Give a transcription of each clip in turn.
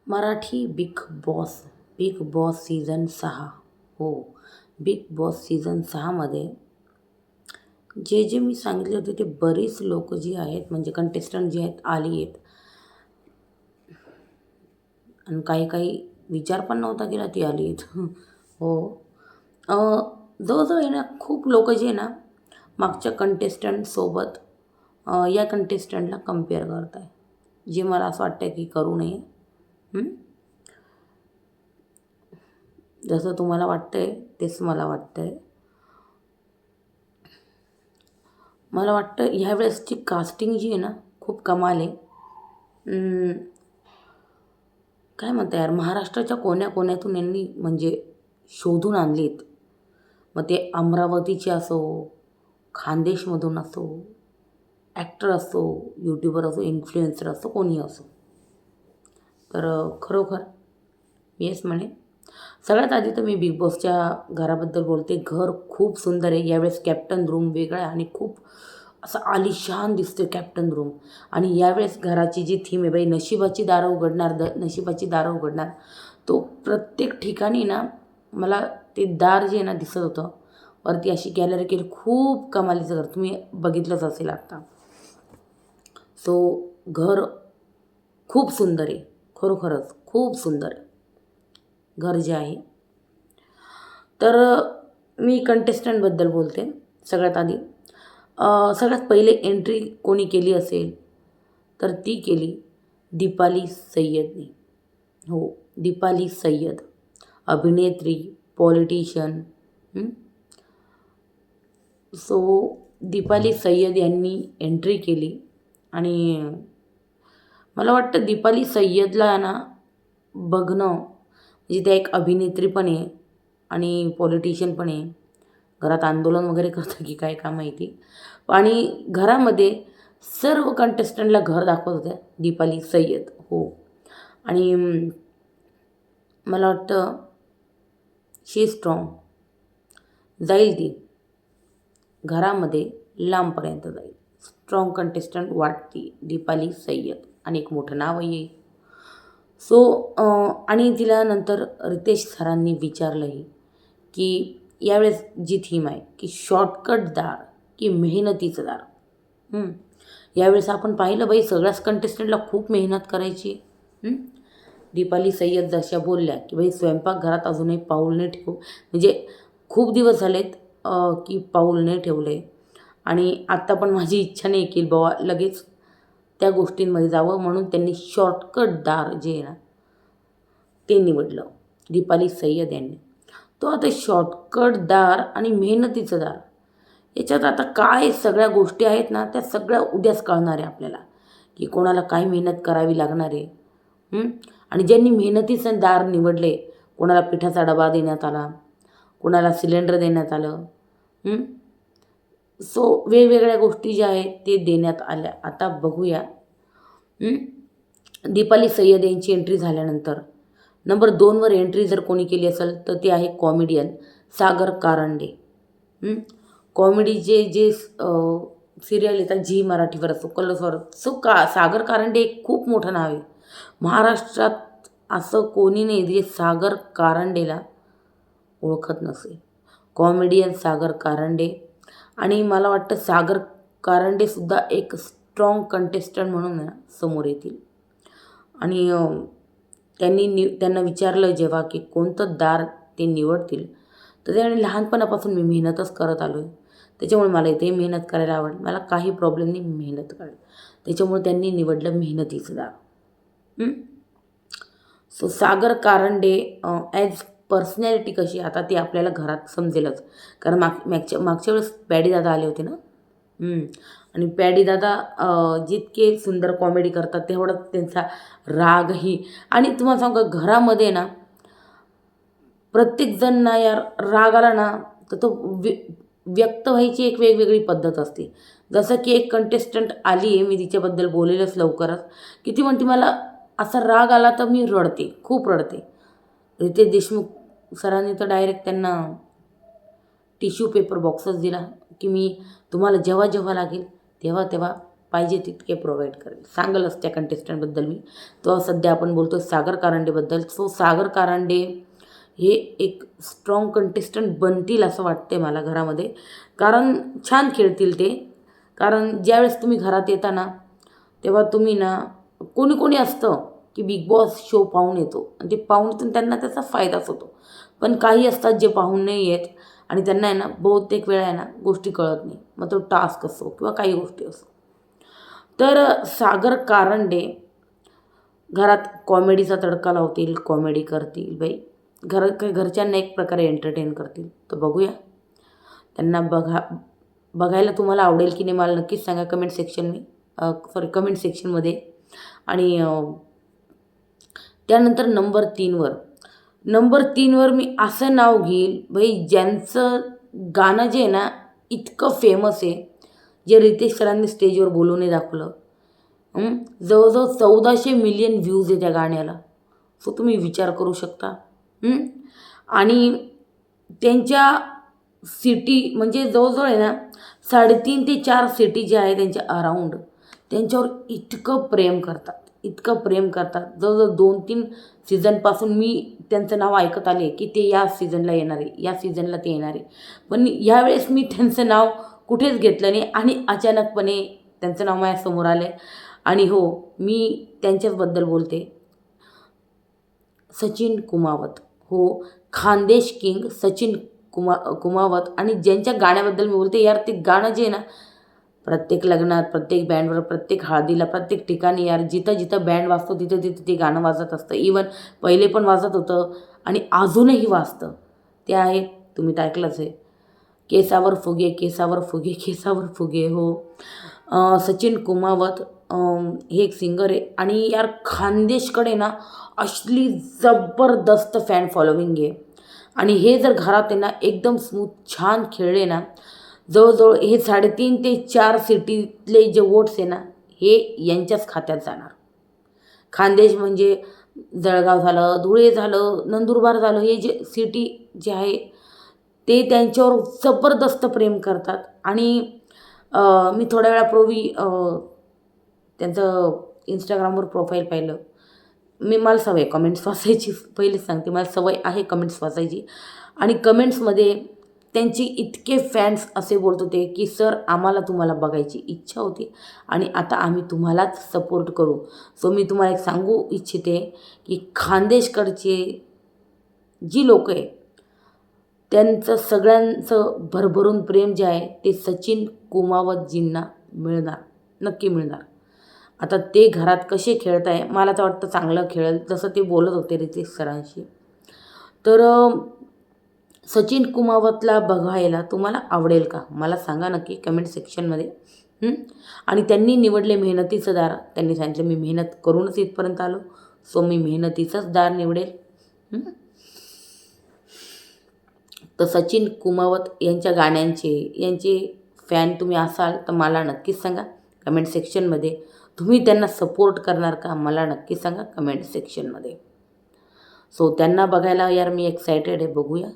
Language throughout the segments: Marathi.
Marathi big boss season 6. हो, बिग बॉस सीझन 6मध्ये जे मी सांगितले होते ते बरीच लोकं जी आहेत म्हणजे कंटेस्टंट जे आहेत आली आहेत आणि काही विचार पण नव्हता केला ती आली आहेत. हो. अ, जवळजवळ आहे ना खूप लोकं जे आहे ना मागच्या कंटेस्टंटसोबत या कंटेस्टंटला कंपेअर करत आहे. जे मला असं वाटतं की करू नये. जसं तुम्हाला वाटतंय तेच मला वाटतंय. मला वाटतं ह्यावेळेसची कास्टिंग जी आहे ना खूप कमाल आहे. काय म्हणता यार, महाराष्ट्राच्या कोण्याकोण्यातून यांनी म्हणजे शोधून आणलीत. मग ते अमरावतीचे असो, खानदेशमधून असो, ॲक्टर असो, यूट्यूबर असो, इन्फ्लुएन्सर असो, कोणी असो. तर खरोखर मी हेच म्हणेन, सगळ्यात आधी तर मी बिग बॉसच्या घराबद्दल बोलते. घर खूप सुंदर आहे. यावेळेस कॅप्टन रूम वेगळा आहे आणि खूप असं आलिशान दिसते कॅप्टन रूम. आणि यावेळेस घराची जी थीम आहे बाई, नशिबाची दारं उघडणार, नशिबाची दारं उघडणार. तो प्रत्येक ठिकाणी ना मला ते दार जे आहे ना दिसत होतं. वरती अशी गॅलरी केली, खूप कमालीचं घर, तुम्ही बघितलंच असेल आत्ता. सो घर खूप सुंदर आहे, खरोखरच खूप सुंदर आहे घर जे आहे. तर मी कंटेस्टंटबद्दल बोलते सगळ्यात आधी. सगळ्यात पहिले एंट्री कोणी केली असेल तर ती केली दीपाली सय्यदने. हो, दीपाली सय्यद, अभिनेत्री, पॉलिटिशियन. सो दीपाली सय्यद यांनी एंट्री केली आणि मला वाटतं दीपाली सय्यदला ना बघणं म्हणजे त्या एक अभिनेत्री पण आहे आणि पॉलिटिशियन पण आहे. घरात आंदोलन वगैरे करतं की काय का माहिती. आणि घरामध्ये सर्व कंटेस्टंटला घर दाखवत होत्या दीपाली सय्यद. हो. आणि मला वाटतं शी स्ट्रॉंग, जाईल ती घरामध्ये लांबपर्यंत जाईल. स्ट्रॉंग कंटेस्टंट वाटती दीपाली सय्यद आणि एक मोठं नावही येईल. सो आणि तिला नंतर रितेश सरांनी विचारलंही की यावेळेस जी थीम आहे की शॉर्टकट दार की मेहनतीचं दार. यावेळेस आपण पाहिलं बाई, सगळ्याच कंटेस्टंटला खूप मेहनत करायची. दीपाली सय्यद जशा बोलल्या की बाई स्वयंपाकघरात अजूनही पाऊल नाही ठेवू, म्हणजे खूप दिवस झालेत की पाऊल नाही ठेवले. आणि आत्ता पण माझी इच्छा नाही की बाबा लगेच त्या गोष्टींमध्ये जावं, म्हणून त्यांनी शॉर्टकट दार जे आहे ना ते निवडलं दीपाली सय्यद यांनी. तो आता शॉर्टकट दार आणि मेहनतीचं दार याच्यात आता काय सगळ्या गोष्टी आहेत ना त्या सगळ्या उद्याच कळणार आहे आपल्याला की कोणाला काय मेहनत करावी लागणार आहे. आणि ज्यांनी मेहनतीचं दार निवडले, कोणाला पिठाचा डबा देण्यात आला, कोणाला सिलेंडर देण्यात आलं. सो वेगवेगळ्या गोष्टी ज्या आहेत ते देण्यात आल्या. आता बघूया दीपाली सय्यद यांची एंट्री झाल्यानंतर नंबर 2वर एंट्री जर कोणी केली असेल तर ते आहे कॉमेडियन सागर कारंडे. कॉमेडीचे जे सिरियल येतात झी मराठीवर असो, कलर्सवर सो सागर कारंडे एक खूप मोठं नाव आहे. महाराष्ट्रात असं कोणी नाही जे सागर कारंडेला ओळखत नसेल. कॉमेडियन सागर कारंडे. आणि मला वाटतं सागर कारंडेसुद्धा एक स्ट्रॉंग कंटेस्टंट म्हणून ना समोर येतील. आणि त्यांना विचारलं जेव्हा की कोणतं दार ते निवडतील, तर त्याने लहानपणापासून मी मेहनतच करत आलो आहे, त्याच्यामुळे मला इथे मेहनत करायला आवडेल, मला काही प्रॉब्लेम नाही, मेहनत करेल. त्याच्यामुळे त्यांनी निवडलं मेहनतीचं दार. सो सागर कारंडे ॲज पर्सनॅलिटी कशी आता ते आपल्याला घरात समजेलच, कारण मागच्या वेळेस पॅडी दादा आले होते ना. आणि पॅडी दादा जितके सुंदर कॉमेडी करतात तेवढाच त्यांचा रागही. आणि तुम्हाला सांगू का, घरामध्ये ना प्रत्येकजण ना यार राग आला ना तर तो व्यक्त व्हायची एक वेगवेगळी पद्धत असते. जसं की एक कंटेस्टंट आली आहे, मी तिच्याबद्दल बोलेलच लवकरच, की ती म्हणते मला असा राग आला तर मी रडते, खूप रडते. रितेश देशमुख सरांनी तर डायरेक्ट त्यांना टिश्यू पेपर बॉक्सच दिला की मी तुम्हाला जेव्हा जेव्हा लागेल तेव्हा तेव्हा पाहिजे तितके प्रोव्हाइड करेल, सांगेलच त्या कंटेस्टंटबद्दल मी. तो सध्या आपण बोलतो सागर कारंडेबद्दल. सो सागर कारंडे हे एक स्ट्रॉंग कंटेस्टंट बनतील असं वाटते मला घरामध्ये, कारण छान खेळतील ते. कारण ज्यावेळेस तुम्ही घरात येता ना, तेव्हा तुम्ही ना, कोणी कोणी असतं की बिग बॉस शो पाहून येतो आणि ते पाहून येतो त्यांना त्याचा फायदाच होतो. पण काही असतात जे पाहून नाही येत आणि त्यांना आहे ना बहुतेक वेळा आहे ना गोष्टी कळत नाही, मग तो टास्क असो किंवा काही गोष्टी असो. तर सागर कारंडे घरात कॉमेडीचा तडका लावतील, कॉमेडी करतील बाई, घरच्यांना एक प्रकारे एंटरटेन करतील. तर बघूया त्यांना बघायला तुम्हाला आवडेल की नाही मला नक्कीच सांगा कमेंट सेक्शनमध्ये. आणि त्यानंतर नंबर 3वर मी असं नाव घेईल बाई, ज्यांचं गाणं जे आहे ना इतकं फेमस आहे, जे रितेश सरांनी स्टेजवर बोलूनही दाखवलं. जवळजवळ 1400 मिलियन व्ह्यूज आहे त्या गाण्याला. सो तुम्ही विचार करू शकता. आणि त्यांच्या सिटी म्हणजे जवळजवळ आहे ना 3.5 ते 4 सिटी ज्या आहे त्यांच्या अराऊंड, त्यांच्यावर इतकं प्रेम करतात. जवळजवळ 2-3 सीझनपासून मी त्यांचं नाव ऐकत आले की ते या सीझनला येणार आहे, या सीझनला ते येणार आहे. पण यावेळेस मी त्यांचं नाव कुठेच घेतलं नाही आणि अचानकपणे त्यांचं नाव माझ्यासमोर आलं. आणि हो, मी त्यांच्याचबद्दल बोलते, सचिन कुमावत. हो, खानदेश किंग सचिन कुमावत. आणि ज्यांच्या गाण्याबद्दल मी बोलते यार, ते गाणं जे आहे ना प्रत्येक लग्नात, प्रत्येक बँडवर, प्रत्येक हळदीला, प्रत्येक ठिकाणी यार, जिथं जिथं बँड वाजतो तिथं तिथं ते गाणं वाजत असतं. इवन पहिले पण वाजत होतं आणि अजूनही वाजतं. ते आहे, तुम्ही तर ऐकलंच आहे, केसावर फुगे, केसावर फुगे, केसावर फुगे. हो, सचिन कुमावत हे एक सिंगर आहे आणि यार खानदेशकडे ना असली जबरदस्त फॅन फॉलोविंग आहे. आणि हे जर घरात आहे ना एकदम स्मूथ छान खेळले ना, जवळजवळ हे 3.5 ते 4 सिटीतले जे वोट्स आहे ना, हे यांच्याच खात्यात जाणार. खानदेश म्हणजे जळगाव झालं, धुळे झालं, नंदुरबार झालं, हे जे सिटी जे आहे ते त्यांच्यावर जबरदस्त प्रेम करतात. आणि मी थोड्या वेळापूर्वी त्यांचं इंस्टाग्रामवर प्रोफाईल पाहिलं. मला सवय कमेंट्स वाचायची, पहिलेच सांगते मला सवय आहे कमेंट्स वाचायची. आणि कमेंट्समध्ये त्यांचे इतके फॅन्स असे बोलत होते की सर, आम्हाला तुम्हाला बघायची इच्छा होती आणि आता आम्ही तुम्हालाच सपोर्ट करू. सो मी तुम्हाला एक सांगू इच्छिते की खानदेशकडचे जी लोक आहे त्यांचं सगळ्यांचं भरभरून प्रेम जे आहे ते सचिन कुमावतजींना मिळणार, नक्की मिळणार. आता ते घरात कसे खेळत आहे, मला तर वाटतं चांगलं खेळेल, जसं ते बोलत होते रितेश सरांशी. तर सचिन कुमावतला बघायला तुम्हाला आवडेल का, मला सांगा नक्की कमेंट सेक्शनमध्ये. आणि त्यांनी निवडले मेहनतीचं दार. त्यांनी सांगितलं मी मेहनत करूनच इथपर्यंत आलो, सो मी मेहनतीचंच दार निवडेल. तर सचिन कुमावत यांच्या यांचे फॅन तुम्ही असाल तर मला नक्कीच सांगा कमेंट सेक्शनमध्ये. तुम्ही त्यांना सपोर्ट करणार का, मला नक्की सांगा कमेंट सेक्शनमध्ये. सो त्यांना बघायला यार मी एक्सायटेड आहे, बघूया.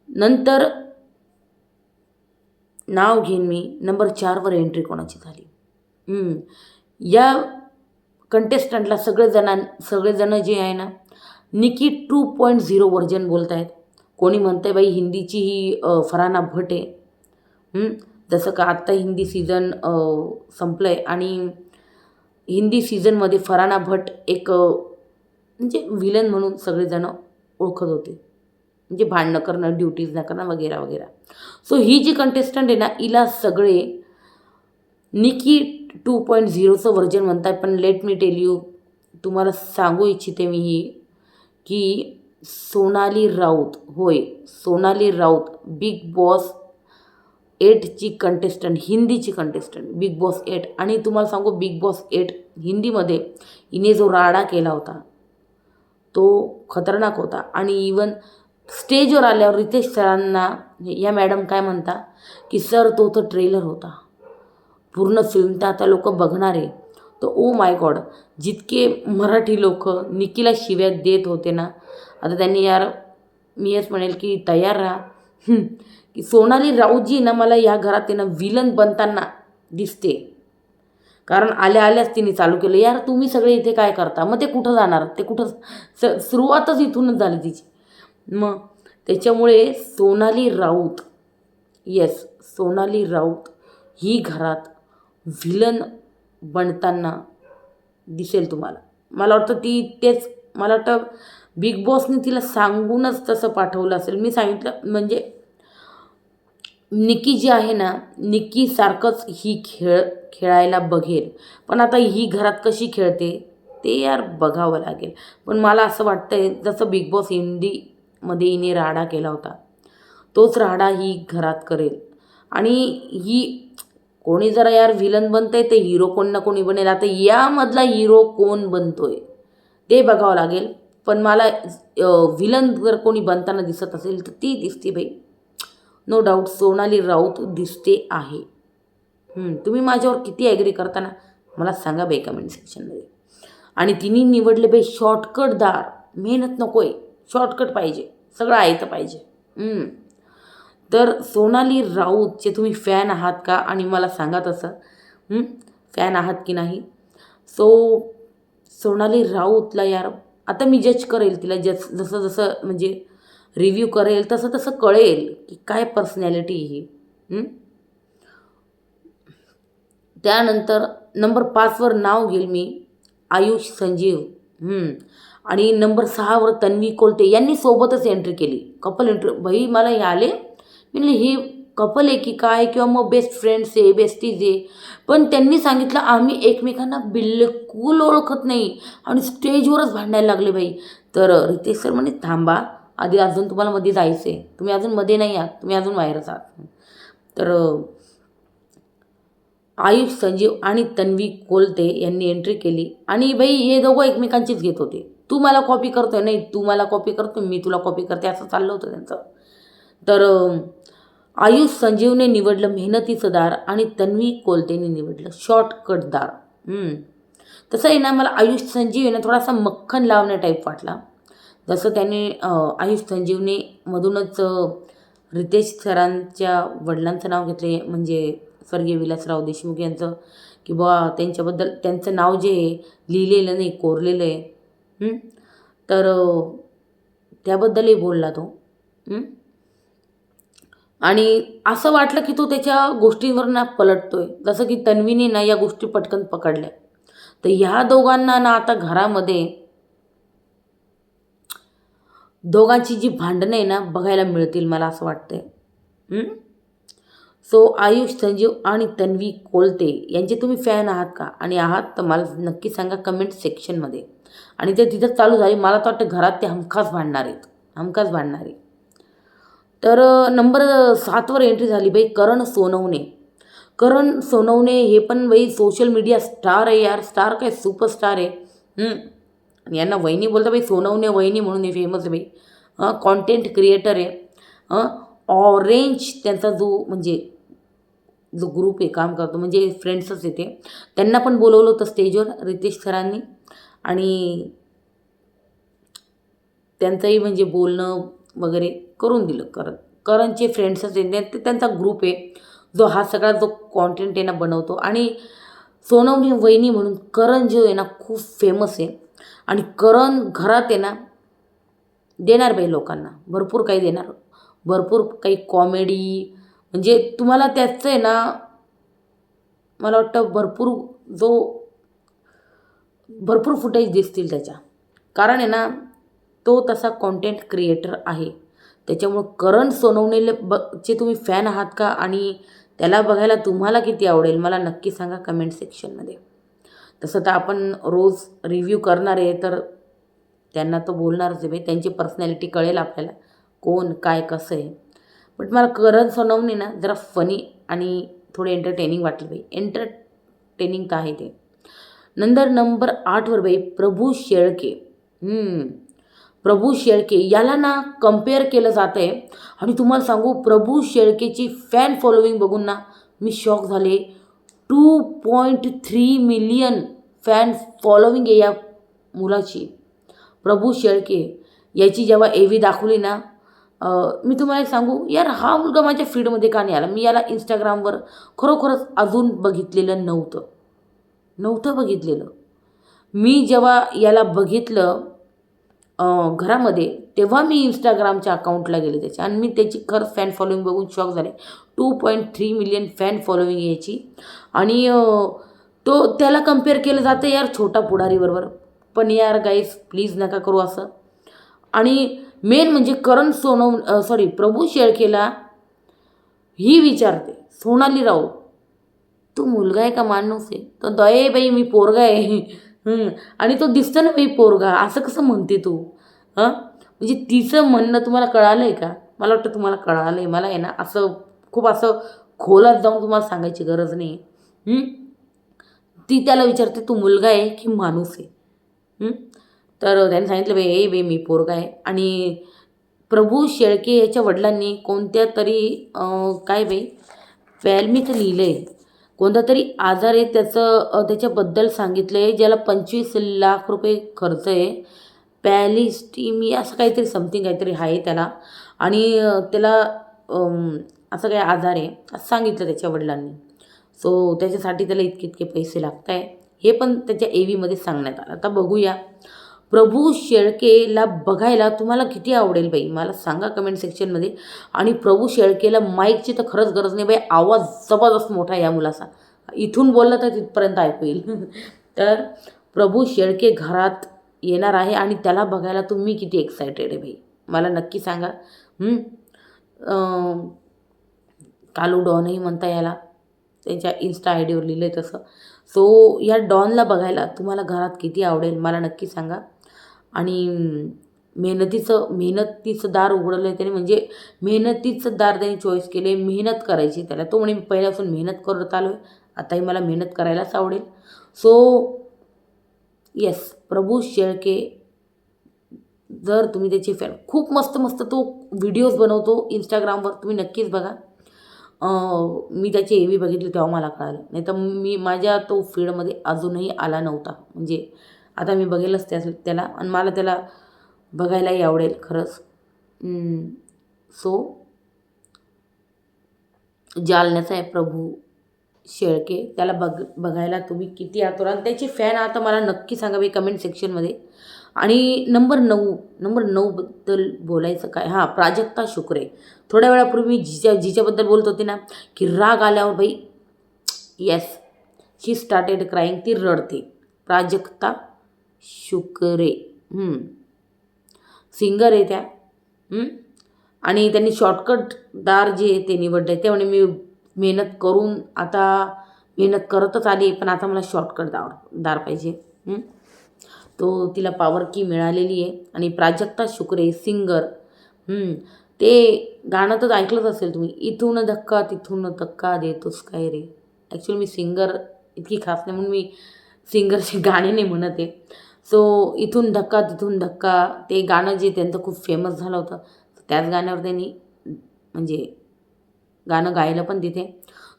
नंतर नाव घेईन मी नंबर 4वर एंट्री कोणाची झाली. या कंटेस्टंटला सगळेजण जे आहे ना निकी 2.0 व्हर्जन बोलत आहेत. कोणी म्हणतं आहे बाई हिंदीची ही फरहाना भट आहे. जसं का आत्ता हिंदी सीझन संपलं आहे आणि हिंदी सीझनमध्ये फरहाना भट एक म्हणजे विलन म्हणून सगळेजण ओळखत होते, म्हणजे भांडणं करणं, ड्युटीज न करणं वगैरे वगैरे. सो ही जी कंटेस्टंट आहे ना, हिला सगळे निकी 2.0चं व्हर्जन म्हणतात. पण लेट मी टेल यू, तुम्हाला सांगू इच्छिते मी ही की सोनाली राऊत, होय सोनाली राऊत, बिग बॉस 8ची कंटेस्टंट, हिंदीची कंटेस्टंट, बिग बॉस 8. आणि तुम्हाला सांगू बिग बॉस 8 हिंदीमध्ये हिने जो राडा केला होता तो खतरनाक होता. आणि इवन स्टेजवर आल्यावर रितेश सरांना या मॅडम काय म्हणता की सर तो तर ट्रेलर होता, पूर्ण फिल्म तर आता लोक बघणार आहे. तर ओ माय गॉड, जितके मराठी लोक निकीला शिव्या देत होते ना, आता त्यांनी यार मी हेच म्हणेल की तयार राहा. की सोनाली राऊत जी ना, मला या घरात ना विलन बनताना दिसते. कारण आल्या आल्याच तिने चालू केलं, यार तुम्ही सगळे इथे काय करता? मग ते कुठं जाणार? ते कुठं सुरुवातच इथूनच झाली तिची. मग त्याच्यामुळे सोनाली राऊत, येस सोनाली राऊत ही घरात व्हिलन बनताना दिसेल तुम्हाला. मला वाटतं मला वाटतं बिग बॉसने तिला सांगूनच तसं पाठवलं असेल. मी सांगितलं म्हणजे निकी जी आहे ना, निकीसारखंच ही खेळायला बघेल. पण आता ही घरात कशी खेळते ते यार बघावं लागेल. पण मला असं वाटतंय जसं बिग बॉस हिंदीमध्ये हिने राडा केला होता, तोच राडा ही घरात करेल. आणि ही कोणी जरा यार व्हिलन बनतंय ते हिरो कोण ना कोणी बनेल. आता यामधला हिरो कोण बनतोय ते बघावं लागेल. पण मला व्हिलन जर कोणी बनताना दिसत असेल तर ती दिसते बाई, नो डाऊट सोनाली राऊत दिसते आहे. तुम्ही माझ्यावर किती ॲग्री करता ना मला सांगा बाई कमेंट सेक्शनमध्ये. आणि तिने निवडले बाई शॉर्टकट दार. मेहनत नको आहे, शॉर्टकट पाहिजे, सगळं आहे तर पाहिजे. तर सोनाली राऊतचे तुम्ही फॅन आहात का? आणि मला सांगा तसं फॅन आहात की नाही. सोनाली राऊतला यार आता मी जज करेल तिला, जसं जसं म्हणजे रिव्ह्यू करेल तसं तसं कळेल की काय पर्सनॅलिटी ही. त्यानंतर नंबर 5वर नाव घेईल मी आयुष संजीव. आणि नंबर 6वर तन्वी कोलते यांनी सोबतच एंट्री केली, कपल एंट्री. भाई मला हे आले म्हणजे हे कपल आहे की काय, किंवा मग बेस्ट फ्रेंड्स आहे, बेस्टीज आहे. पण त्यांनी सांगितलं आम्ही एकमेकांना बिलकुल ओळखत नाही आणि स्टेजवरच भांडायला लागले बाई. तर रितेश सर म्हणे थांबा, आधी अजून तुम्हाला मध्ये जायचं आहे, तुम्ही अजून मध्ये नाही आहात, तुम्ही अजून बाहेरच आहात. तर आयुष संजीव आणि तन्वी कोलते यांनी एंट्री केली. आणि बाई हे दोघं एकमेकांचीच घेत होते. तू मला कॉपी करतोय, नाही तू मला कॉपी करतोय, मी तुला कॉपी करते, असं चाललं होतं त्यांचं. तर आयुष संजीवने निवडलं मेहनतीचं दार आणि तन्वी कोलतेने निवडलं शॉर्टकट दार. तसं आहे ना, मला आयुष संजीव आहे ना थोडासा मक्खन लावण्या टाईप वाटला. जसं त्याने आयुष संजीवने मधूनच रितेश सरांच्या वडिलांचं नाव घेतले, म्हणजे स्वर्गीय विलासराव देशमुख यांचं, की बुवा त्यांच्याबद्दल त्यांचं नाव जे लिहिलेलं नाही कोरलेलं आहे. तर त्याबद्दलही बोलला तो. आणि असं वाटलं की तो त्याच्या गोष्टींवर ना पलटतोय, जसं की तन्वीने ना या गोष्टी पटकन पकडल्या. तर ह्या दोघांना ना आता घरामध्ये दोघांची जी भांडणं आहे ना बघायला मिळतील मला असं वाटतंय. आयुष संजीव आणि तन्वी कोलते यांचे तुम्ही फॅन आहात का? आणि आहात तर मला नक्की सांगा कमेंट सेक्शनमध्ये. आणि ते तिथं चालू झाले, मला तर वाटतं घरात ते हमखास भांडणार आहेत, हमखास भांडणार आहे. तर नंबर 7वर एंट्री झाली बाई करण सोनवणे. करण सोनवणे हे पण बाई सोशल मीडिया स्टार आहे यार, स्टार काय सुपरस्टार आहे. यांना वहिनी बोलता बाई, सोनवणे वहिनी म्हणून हे फेमस आहे बाई. कॉन्टेंट क्रिएटर आहे. ऑरेंज त्यांचा जो ग्रुप आहे काम करतो, म्हणजे फ्रेंड्सच येते, त्यांना पण बोलवलं होतं स्टेजवर रितेश सरांनी. आणि त्यांचंही म्हणजे बोलणं वगैरे करून दिलं. करणचे फ्रेंड्सच येते, ते त्यांचा ग्रुप आहे जो हा सगळा जो कॉन्टेंट आहे ना बनवतो. आणि सोनवणी वहिनी म्हणून करण जो आहे ना खूप फेमस आहे. आणि करण घरात आहे ना देणार बाई लोकांना भरपूर काही देणार, भरपूर काही कॉमेडी, म्हणजे तुम्हाला त्याचं आहे ना मला वाटतं भरपूर फुटेज दिसतील त्याच्या. कारण आहे ना तो तसा कॉन्टेंट क्रिएटर आहे. त्याच्यामुळं करण सोनवणेले चे तुम्ही फॅन आहात का? आणि त्याला बघायला तुम्हाला किती आवडेल मला नक्की सांगा कमेंट सेक्शनमध्ये. तसं तर आपण रोज रिव्ह्यू करणार आहे, तर त्यांना तो बोलणारच आहे बाई, त्यांची पर्सनॅलिटी कळेल आपल्याला कोण काय कसं आहे. बट मला करण सोनवणे ना जरा फनी आणि थोडे एंटरटेनिंग वाटले बाई, एंटरटेनिंग तर आहे ते. नंबर 8वर बाई प्रभू शेळके. प्रभू शेळके याला ना कम्पेअर केलं जातं आहे. आणि तुम्हाला सांगू प्रभू शेळकेची फॅन फॉलोविंग बघून ना मी शॉक झाले. 2.3 मिलियन फॅन फॉलोविंग आहे या मुलाची. प्रभू शेळके याची जेव्हा AV दाखवली ना मी तुम्हाला एक सांगू यार, हा मुलगा माझ्या फीडमध्ये का नाही आला? मी याला Instagramवर खरोखरच अजून बघितलेलं नव्हतं बघितलेलं. मी जेव्हा याला बघितलं घरामध्ये, तेव्हा मी Instagramच्या अकाउंटला गेले त्याच्या आणि मी त्याची खरंच फॅन फॉलोइंग बघून शॉक झाले. 2.3 मिलियन फॅन फॉलोइंग आहे याची आणि त्याला कंपेअर केलं जातं यार छोटा पुढारीबरोबर. पण यार गाईज प्लीज नका करू असं. आणि मेन म्हणजे प्रभू शेळकेला ही विचारते सोनाली राऊत, "तू मुलगा आहे का माणूस आहे?" तर "दये बाई मी पोरगा आहे." आणि तो दिसतो ना बाई पोरगा, असं कसं म्हणते तू? म्हणजे तिचं म्हणणं तुम्हाला कळालं आहे का? मला वाटतं तुम्हाला कळालं आहे. मला आहे ना असं खूप असं खोलात जाऊन तुम्हाला सांगायची गरज नाही. ती त्याला विचारते, "तू मुलगा आहे की माणूस आहे?" तर त्याने सांगितलं, "बाई ए बाई मी पोरगा आहे." आणि प्रभू शेळके याच्या वडिलांनी कोणत्या तरी काय बाई मी तर लिहिलं आहे. कोणता तरी आजार आहे त्याच्याबद्दल सांगितलं आहे, ज्याला 25 लाख रुपये खर्च आहे. पॅलिस्टिमिया असं काहीतरी समथिंग काहीतरी आहे त्याला आणि त्याला असं काही आजार आहे असं सांगितलं त्याच्या वडिलांनी. सो त्याच्यासाठी त्याला इतके पैसे लागत आहे. हे पण त्याच्या एव्हीमध्ये सांगण्यात आलं. आता बघूया प्रभू शेळकेला बघायला तुम्हाला किती आवडेल बाई? मला सांगा कमेंट सेक्शनमध्ये. आणि प्रभू शेळकेला माईकची तर खरंच गरज नाही बाई, आवाज जबरदस्त मोठा आहे या मुलाचा. इथून बोलला तर तिथपर्यंत ऐकू येईल. तर प्रभू शेळके घरात येणार आहे आणि त्याला बघायला तुम्ही किती एक्सायटेड आहे बाई? मला नक्की सांगा. कालू डॉनही म्हणता याला, त्यांच्या इन्स्टा आय डीवर लिहिलं आहे तसं. सो या डॉनला बघायला तुम्हाला घरात किती आवडेल मला नक्की सांगा. आणि मेहनतीचं दार उघडलं आहे त्याने, म्हणजे मेहनतीचं दार त्याने चॉईस केले. मेहनत करायची त्याला. तो म्हणे मी पहिल्यापासून मेहनत करत आलो आहे, आताही मला मेहनत करायलाच आवडेल. सो येस, प्रभू शेळके जर तुम्ही त्याची फॅन, खूप मस्त तो व्हिडिओज बनवतो Instagramवर, तुम्ही नक्कीच बघा. मी त्याची एव्ही बघितली तेव्हा मला कळालं, नाही तर माझ्या तो फीडमध्ये अजूनही आला नव्हता. म्हणजे आता मी बघेलच त्याला आणि मला त्याला बघायलाही आवडेल खरंच. सो जालन्याचा आहे प्रभू शेळके, त्याला बघायला तुम्ही किती आतुर आणि त्याची फॅन आता मला नक्की सांगा बाई कमेंट सेक्शनमध्ये. आणि नंबर 9 बद्दल बोलायचं काय, प्राजक्ता शुक्रे. थोड्या वेळापूर्वी जिच्याबद्दल बोलत होते ना, की राग आल्यावर बाई येस शी स्टार्टेड क्राईंग, ती रडते. प्राजक्ता शुक्रे सिंगर आहे त्या. आणि त्यांनी शॉर्टकट दार जे आहे ते निवडलं आहे. ते म्हणे मी मेहनत करतच आली, पण आता मला शॉर्टकट दार पाहिजे. तो तिला पॉवर की मिळालेली आहे. आणि प्राजक्ता शुक्रे सिंगर, ते गाणं तर ऐकलंच असेल तुम्ही, इथून धक्का तिथून धक्का देतोस काय रे. ॲक्च्युली मी सिंगर इतकी खास नाही म्हणून मी सिंगरचे गाणे नाही म्हणत आहे. सो इथून धक्का तिथून धक्का, ते गाणं जे त्यांचं खूप फेमस झालं होतं, त्याच गाण्यावर त्यांनी म्हणजे गाणं गायलं पण तिथे.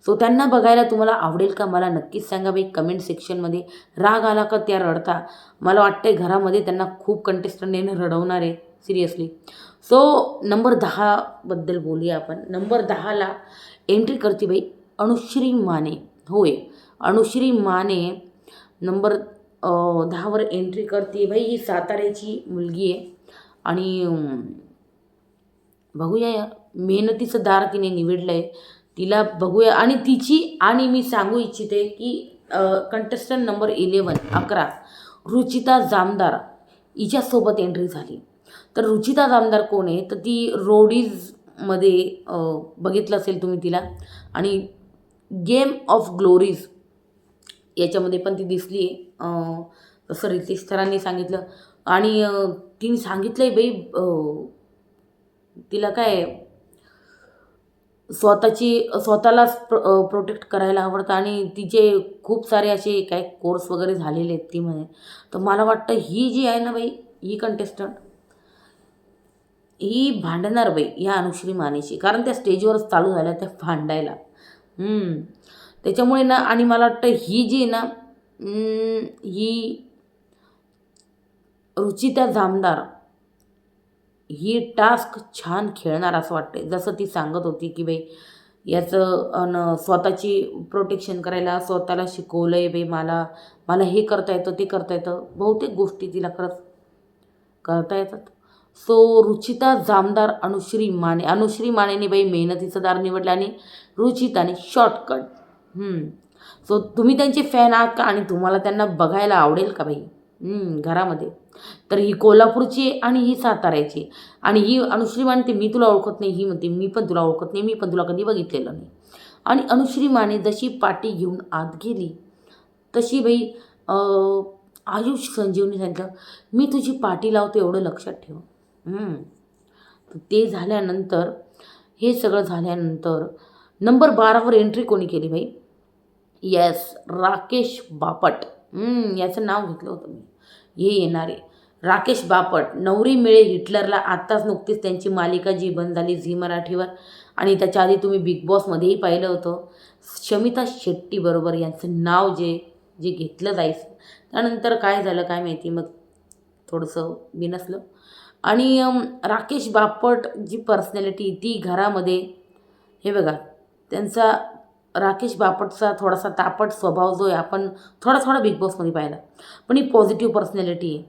सो त्यांना बघायला तुम्हाला आवडेल का मला नक्कीच सांगा बाई कमेंट सेक्शनमध्ये. राग आला का त्या रडता. मला वाटतं घरामध्ये त्यांना खूप कंटेस्टंट येणं रडवणार आहे सिरियसली. सो नंबर 10 बद्दल बोलूया आपण. नंबर 10ला एंट्री करते बाई अनुश्री माने. होय, अनुश्री माने नंबर 10वर एंट्री करते बाई. ही साताऱ्याची मुलगी आहे आणि बघूया यार, मेहनतीचं दार तिने निवडलं आहे. तिला बघूया. आणि मी सांगू इच्छिते की कंटेस्टंट नंबर 11 रुचिता जामदार हिच्यासोबत एंट्री झाली. तर रुचिता जामदार कोण आहे, तर ती रोडीजमध्ये बघितलं असेल तुम्ही तिला. आणि गेम ऑफ ग्लोरीज याच्यामध्ये पण ती दिसली आहे, तसं रितेश सरांनी सांगितलं. आणि तिने सांगितलं आहे बाई, तिला काय स्वतःलाच प्रोटेक्ट करायला आवडतं आणि तिचे खूप सारे असे काय कोर्स वगैरे झालेले आहेत ती म्हणे. तर मला वाटतं ही जी आहे ना बाई, ही कंटेस्टंट ही भांडणार बाई ह्या अनुश्री मानेशी, कारण त्या स्टेजवरच चालू झाल्या त्या भांडायला. त्याच्यामुळे ना, आणि मला वाटतं ही जी आहे ना, ही रुचिता जामदार ही टास्क छान खेळणार असं वाटतंय. जसं ती सांगत होती की बाई याचं स्वतःची प्रोटेक्शन करायला स्वतःला शिकवलं आहे बाई मला. मला हे करता येतं, ते करता येतं. बहुतेक गोष्टी तिला खरंच करता येतात. सो रुचिता जामदार, अनुश्री माने. अनुश्री मानेने बाई मेहनतीचं दार निवडलं आणि रुचिताने शॉर्टकट. सो तुम्ही त्यांचे फॅन आहात का आणि तुम्हाला त्यांना बघायला आवडेल का बाई घरामध्ये? तर ही कोल्हापूरची आणि ही साताऱ्याची. आणि ही अनुश्री म्हणते मी तुला ओळखत नाही, ही म्हणते मी पण तुला ओळखत नाही, मी पण तुला कधी बघितलेलं नाही. आणि अनुश्री माने जशी पाटी घेऊन आत गेली तशी बाई आयुष संजीवनी सांगितलं मी तुझी पाटी लावतो एवढं लक्षात ठेव. तर ते झाल्यानंतर हे सगळं झाल्यानंतर नंबर 12वर एंट्री कोणी केली बाई? येस, राकेश बापट. याचं नाव घेतलं होतं मी. हे येणारे राकेश बापट. नवरी मिळे हिटलरला आत्ताच नुकतीच त्यांची मालिका जी बंद झाली झी मराठीवर आणि त्याच्या आधी तुम्ही बिग बॉसमध्येही पाहिलं होतं. शमिता शेट्टी बरोबर यांचं नाव जे जे घेतलं जायचं त्यानंतर काय झालं काय माहिती, मग थोडंसं बिनसलं. आणि राकेश बापट जी पर्सनॅलिटी ती घरामध्ये हे बघा त्यांचा राकेश बापटचा थोडासा तापट स्वभाव जो आहे आपण थोडा थोडा बिग बॉसमध्ये पाहिला, पण ही पॉझिटिव्ह पर्सनॅलिटी आहे.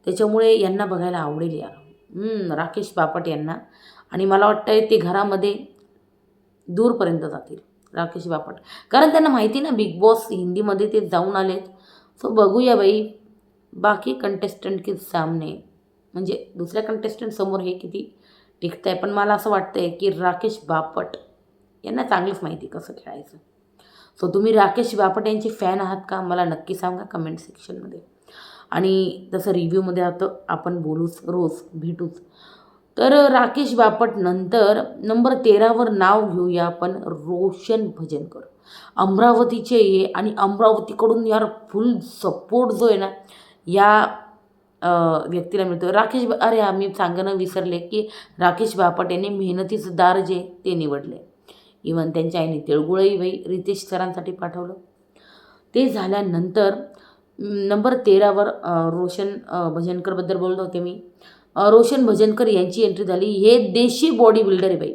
त्याच्यामुळे यांना बघायला आवडेल यार राकेश बापट यांना. आणि मला वाटतं आहे ते घरामध्ये दूरपर्यंत जातील राकेश बापट, कारण त्यांना माहिती ना बिग बॉस हिंदीमध्ये ते जाऊन आलेत. सो बघूया बाई बाकी कंटेस्टंट के सामने, म्हणजे दुसऱ्या कंटेस्टंट समोर हे किती टिकतं आहे. पण मला असं वाटतं आहे की राकेश बापट यांना चांगलंच माहिती कसं खेळायचं. सो तुम्ही राकेश बापट यांचे फॅन आहात का मला नक्की सांगा कमेंट सेक्शनमध्ये. आणि तसं रिव्ह्यूमध्ये आता आपण बोलूच रोज भेटूच. तर राकेश बापट नंतर नंबर 13वर नाव घेऊया आपण रोशन भजनकर. अमरावतीचे ये आणि अमरावतीकडून यार फुल सपोर्ट जो आहे ना या व्यक्तीला मिळतो. अरे आम्ही सांगणं विसरले की राकेश बापट यांनी मेहनतीचं दार जे ते निवडले. इवन त्यांच्या आईने तिळगुळही बाई रितेश सरांसाठी पाठवलं. ते झाल्यानंतर नंबर 13वर रोशन भजनकरबद्दल बोलत होते मी. रोशन भजनकर यांची एंट्री झाली. हे देशी बॉडी बिल्डर आहे बाई.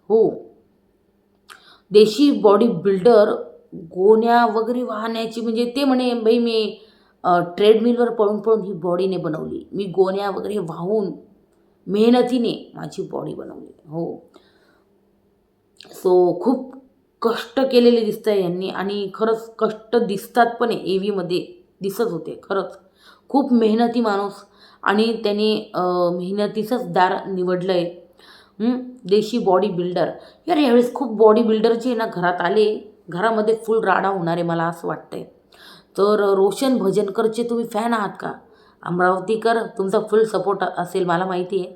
हो, देशी बॉडी बिल्डर. गोण्या वगैरे वाहण्याची म्हणजे ते म्हणे बाई मी ट्रेडमिलवर पळून पळून ही बॉडीने बनवली. मी गोण्या वगैरे वाहून मेहनतीने माझी बॉडी बनवली. हो, सो खूप कष्ट केलेले दिसत आहे यांनी आणि खरंच कष्ट दिसतात पण ए व्हीमध्ये दिसत होते. खरंच खूप मेहनती माणूस आणि त्याने मेहनतीचंच दार निवडलं आहे. देशी बॉडी बिल्डर. यार यावेळेस खूप बॉडी बिल्डरचे ना घरात आले, घरामध्ये फुल राडा होणार आहे मला असं वाटतंय. तर रोशन भजनकरचे तुम्ही फॅन आहात का? अमरावतीकर तुमचा फुल सपोर्ट असेल मला माहिती आहे.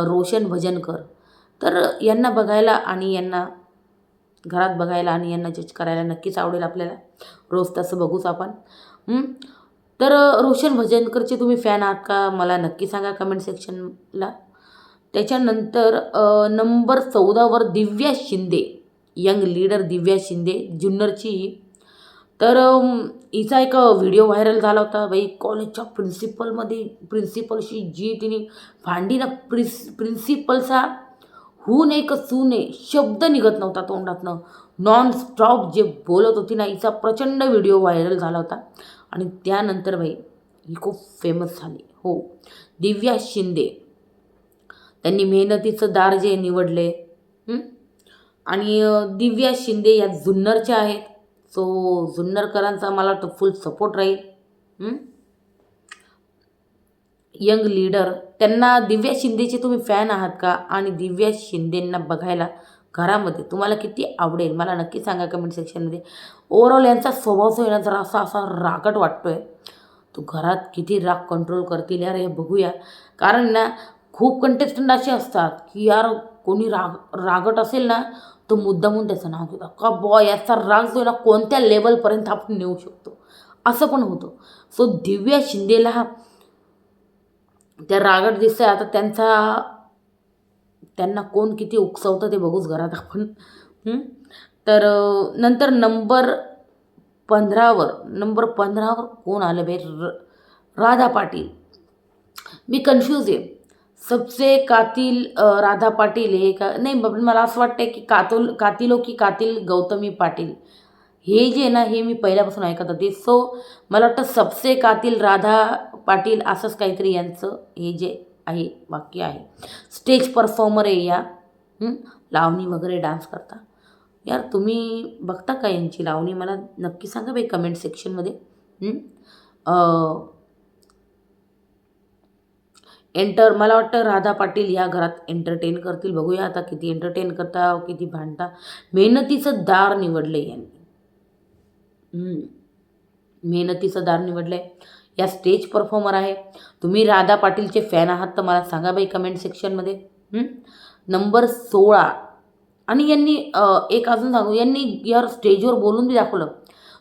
रोशन भजनकर तर यांना बघायला आणि यांना घरात बघायला आणि यांना जज करायला नक्कीच आवडेल आपल्याला. रोज तसं बघूच आपण. तर रोशन भजनकरचे तुम्ही फॅन आहात का मला नक्की सांगा कमेंट सेक्शनला. त्याच्यानंतर नंबर 14वर दिव्या शिंदे, यंग लीडर दिव्या शिंदे जुन्नरची. तर हिचा एक व्हिडिओ व्हायरल झाला होता बाई कॉलेजच्या प्रिन्सिपलशी जी तिने भांडी ना. प्रिन्सिपलचा हून एक सूने शब्द निघत नव्हता तोंडातनं. नॉन स्टॉप जे बोलत होती ना, हिचा प्रचंड व्हिडिओ व्हायरल झाला होता आणि त्यानंतर बाई ही खूप फेमस झाली. हो, दिव्या शिंदे त्यांनी मेहनतीचं दार जे निवडले. आणि दिव्या शिंदे या जुन्नरच्या आहेत. सो जुन्नरकरांचा मला वाटतं फुल सपोर्ट राहील. यंग लीडर त्यांना दिव्या शिंदेचे तुम्ही फॅन आहात का आणि दिव्या शिंदेंना बघायला घरामध्ये तुम्हाला किती आवडेल मला नक्की सांगा कमेंट सेक्शनमध्ये. ओव्हरऑल यांचा स्वभाव जो आहे ना जरा असा रागट वाटतो आहे. तो घरात किती राग कंट्रोल करतील यार हे बघूया. कारण ना खूप कंटेस्टंट असे असतात की यार कोणी रागट असेल ना तो मुद्दामून त्याचं नाव घेतात का बॉ याचा राग जो आहे ना कोणत्या लेवलपर्यंत आपण नेऊ शकतो असं पण होतं. सो दिव्या शिंदेला त्या रागट दिसतंय. आता त्यांना कोण किती उकसवतं ते बघूच घरात आपण. तर नंतर नंबर 15वर कोण आलं बाई? राधा पाटील. मी कन्फ्यूज आहे. सबसे कातिल राधा पाटील हे का नाही, पण मला असं वाटतंय की कातिलो की कातिल गौतमी पाटील, हे जे ना हे मी पहिल्यापासून ऐकत होते. सो मला वाटतं सबसे कातिल राधा पाटील असंच काहीतरी यांचं हे जे आहे वाक्य आहे. स्टेज परफॉर्मर आहे या. लावणी वगैरे डान्स करता. यार तुम्ही बघता का यांची लावणी? मला नक्की सांगा बाई कमेंट सेक्शनमध्ये. मला वाटतं राधा पाटील या घरात एंटरटेन करतील. बघूया आता किती एंटरटेन करता, किती भांडता. मेहनतीचं दार निवडलं यांनी. मेहनतीचं दार निवडलं आहे. या स्टेज परफॉर्मर आहे. तुम्ही राधा पाटीलचे फॅन आहात तर मला सांगा बाई कमेंट सेक्शनमध्ये. नंबर 16. आणि यांनी एक अजून सांगू, यांनी यार स्टेजवर बोलून बी दाखवलं.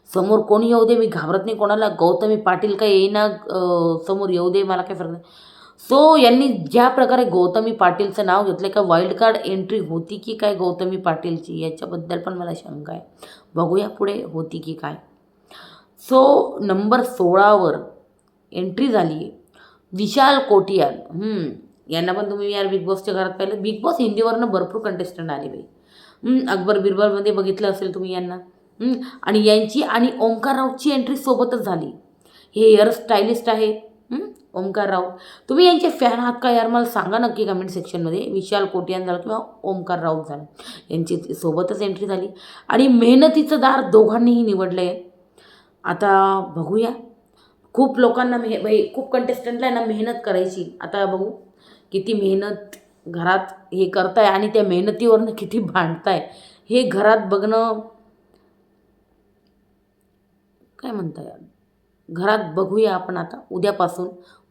समोर कोणी येऊ दे, मी घाबरत नाही कोणाला. गौतमी पाटील काय येईना समोर येऊ दे, मला काय फरक नाही. सो यांनी ज्या प्रकारे गौतमी पाटीलचं नाव घेतलं, का वाईल्ड कार्ड एंट्री होती की काय गौतमी पाटीलची, याच्याबद्दल पण मला शंका आहे. बघूया पुढे होती की काय. सो नंबर 16वर एंट्री झाली आहे विशाल कोटियान. यांना पण तुम्ही यार बिग बॉसच्या घरात पाहिलं. बिग बॉस हिंदीवरनं भरपूर कंटेस्टंट आले बाई. अकबर बिरबलमध्ये बघितलं असेल तुम्ही यांना. आणि यांची आणि ओमकार राऊतची एंट्री सोबतच झाली. हे हेअर स्टायलिस्ट आहेत ओमकार राऊत. तुम्ही यांचे फॅन आहात का यार? मला सांगा नक्की कमेंट सेक्शनमध्ये. विशाल कोटियान झालं किंवा ओमकार राऊत झालं, यांची सोबतच एंट्री झाली. आणि मेहनतीचं दार दोघांनीही निवडलं आहे. आता बघूया. खूप लोकांना खूप कंटेस्टंटला आहे ना मेहनत करायची. आता बघू किती मेहनत घरात हे करताय आणि त्या मेहनतीवरनं किती भांडताय हे घरात बघणं, काय म्हणता यार, घरात बघूया आपण आता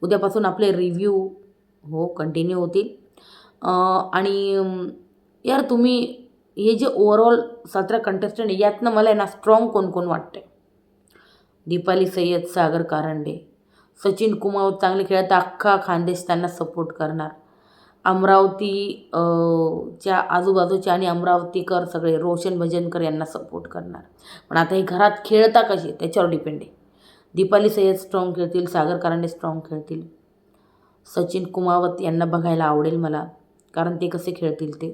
उद्यापासून आपले रिव्ह्यू कंटिन्यू होतील. आणि यार तुम्ही हे जे ओव्हरऑल 17 कंटेस्टंट आहे यातनं मला आहे ना स्ट्रॉंग कोण वाटते. दीपाली सय्यद, सागर कारंडे, सचिन कुमार चांगले खेळत, अख्खा खानदेश त्यांना सपोर्ट करणार. अमरावती च्या आजूबाजूचे आणि अमरावतीकर सगळे रोशन भजनकर यांना सपोर्ट करणार. पण आता हे घरात खेळता कसे त्याच्यावर डिपेंड आहे. दीपाली सय्यद स्ट्रॉंग खेळतील, सागर कारंडे स्ट्रॉंग खेळतील. सचिन कुमावत यांना बघायला आवडेल मला, कारण ते कसे खेळतील ते.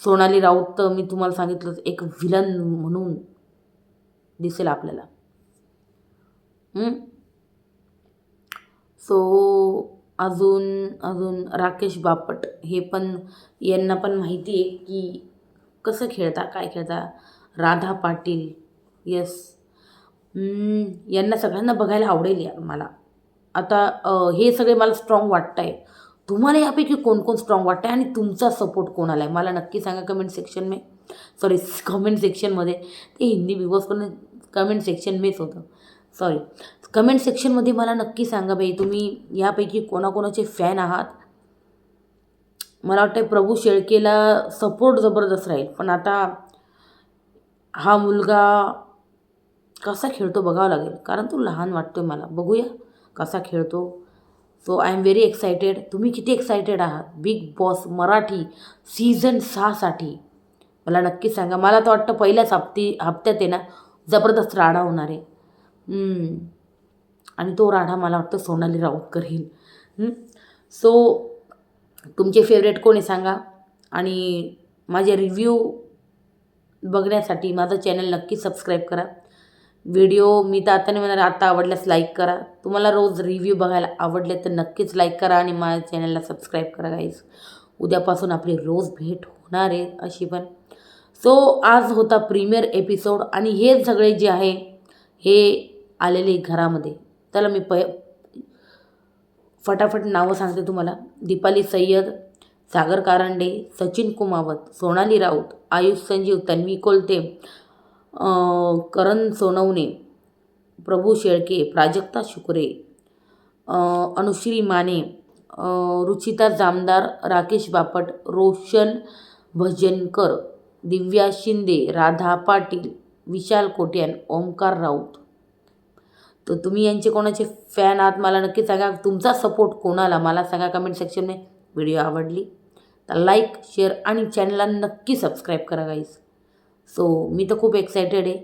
सोनाली राऊत तर मी तुम्हाला सांगितलं एक विलन म्हणून दिसेल आपल्याला. सो अजून राकेश बापट हे पण, यांना पण माहिती आहे की कसं खेळता काय खेळता. राधा पाटील, येस, यांना सगळ्यांना बघायला आवडेल यार मला. आता हे सगळे मला स्ट्रॉंग वाटत आहे. तुम्हाला यापैकी कोण स्ट्रॉंग वाटतं आहे आणि तुमचा सपोर्ट कोणाला आहे मला नक्की सांगा कमेंट सेक्शनमध्ये. ते हिंदी बिग बॉस पण कमेंट सेक्शन मीच होतं, सॉरी. कमेंट सेक्शनमध्ये मला नक्की सांगा बाई तुम्ही यापैकी कोणाकोणाचे फॅन आहात. मला वाटतं प्रभू शेळकेला सपोर्ट जबरदस्त राहील, पण आता हा मुलगा कसा खेळतो बघावं लागेल, कारण तो लहान वाटतो आहे मला. बघूया कसा खेळतो. So I am very excited. तुम्ही किती एक्सायटेड आहात बिग बॉस मराठी सीझन 6साठी मला नक्की सांगा. मला तर वाटतं पहिल्याच हप्त्यात आहे ना जबरदस्त राडा होणार आहे. आणि तो राडा मला वाटतं सोनाली राऊत करेल. सो तुमचे फेवरेट कोण आहे सांगा. आणि माझे रिव्ह्यू बघण्यासाठी माझं चॅनल नक्की सबस्क्राईब करा. व्हिडिओ मी तर आता नाही म्हणणार, आता आवडल्यास लाईक करा. तुम्हाला रोज रिव्ह्यू बघायला आवडले तर नक्कीच लाईक करा आणि माझ्या चॅनलला सबस्क्राईब करा गाईज. उद्यापासून आपली रोज भेट होणार आहे अशी पण. सो आज होता प्रीमियर एपिसोड आणि हे सगळे जे आहे हे आलेले घरामध्ये. त्याला मी फटाफट नावं सांगते तुम्हाला. दीपाली सय्यद, सागर कारंडे, सचिन कुमावत, सोनाली राऊत, आयुष संजीव, तन्वी कोलते, करण सोनवणे, प्रभू शेळके, प्राजक्ता शुक्रे, अनुश्री माने, रुचिता जामदार, राकेश बापट, रोशन भजनकर, दिव्या शिंदे, राधा पाटील, विशाल कोट्यान, ओमकार राऊत. तर तुम्ही यांचे कोणाचे फॅन आहात मला नक्की सांगा. तुमचा सपोर्ट कोणाला मला सांगा कमेंट सेक्शनमध्ये. व्हिडिओ आवडली तर लाईक, शेअर आणि चॅनलला नक्की सबस्क्राईब करा गाईज. सो मी तर खूप एक्सायटेड आहे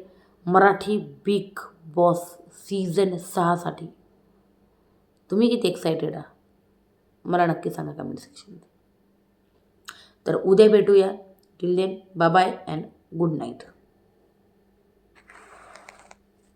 मराठी बिग बॉस सीझन 6साठी. तुम्ही किती एक्सायटेड आहात? मला नक्की सांगा कमेंट सेक्शनमध्ये. तर उद्या भेटूया. Till then bye bye and good night.